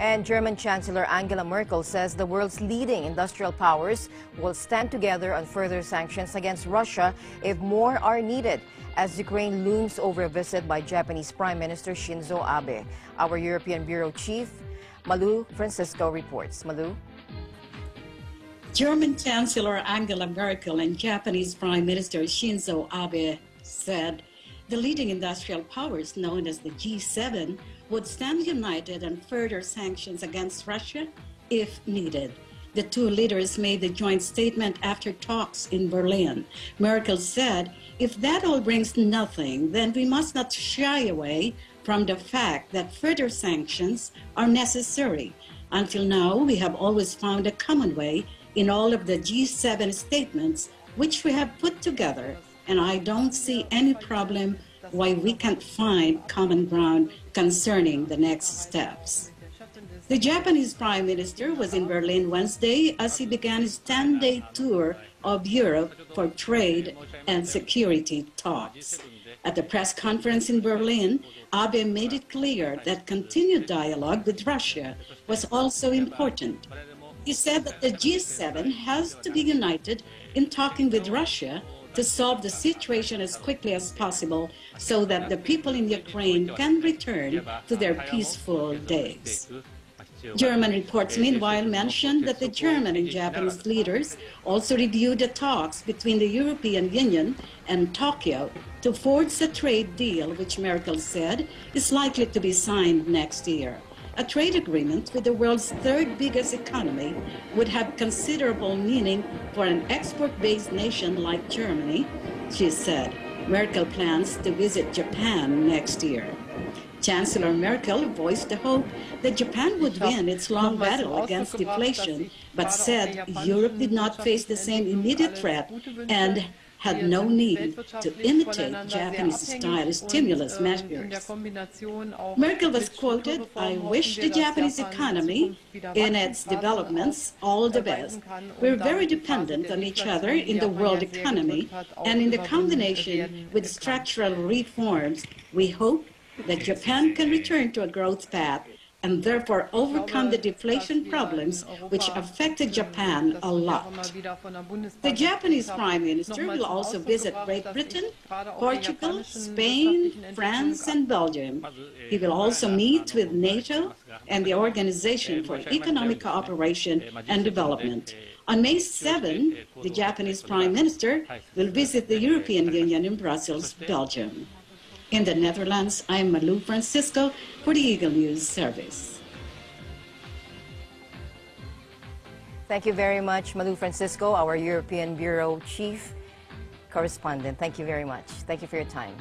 And German Chancellor Angela Merkel says the world's leading industrial powers will stand together on further sanctions against Russia if more are needed, as Ukraine looms over a visit by Japanese Prime Minister Shinzo Abe. Our European Bureau Chief, Malu Francisco, reports. Malu? German Chancellor Angela Merkel and Japanese Prime Minister Shinzo Abe said the leading industrial powers, known as the G7, would stand united on further sanctions against Russia if needed. The two leaders made the joint statement after talks in Berlin. Merkel said, if that all brings nothing, then we must not shy away from the fact that further sanctions are necessary. Until now, we have always found a common way in all of the G7 statements which we have put together, and I don't see any problem why we can't find common ground concerning the next steps. The Japanese Prime Minister was in Berlin Wednesday as he began his 10-day tour of Europe for trade and security talks. At the press conference in Berlin, Abe made it clear that continued dialogue with Russia was also important. He said that the G7 has to be united in talking with Russia to solve the situation as quickly as possible so that the people in Ukraine can return to their peaceful days. German reports meanwhile mentioned that the German and Japanese leaders also reviewed the talks between the European Union and Tokyo to forge a trade deal which Merkel said is likely to be signed next year. A trade agreement with the world's third biggest economy would have considerable meaning for an export-based nation like Germany, she said. Merkel plans to visit Japan next year. Chancellor Merkel voiced the hope that Japan would win its long battle against deflation, but said Europe did not face the same immediate threat and had no need to imitate Japanese-style stimulus measures. Merkel was quoted, "I wish the Japanese economy in its developments all the best. We're very dependent on each other in the world economy, and in the combination with structural reforms, we hope that Japan can return to a growth path and therefore overcome the deflation problems which affected Japan a lot." The Japanese Prime Minister will also visit Great Britain, Portugal, Spain, France, and Belgium. He will also meet with NATO and the Organization for Economic Cooperation and Development. On May 7, the Japanese Prime Minister will visit the European Union in Brussels, Belgium. In the Netherlands, I am Malu Francisco for the Eagle News Service. Thank you very much, Malu Francisco, our European Bureau Chief Correspondent. Thank you very much. Thank you for your time.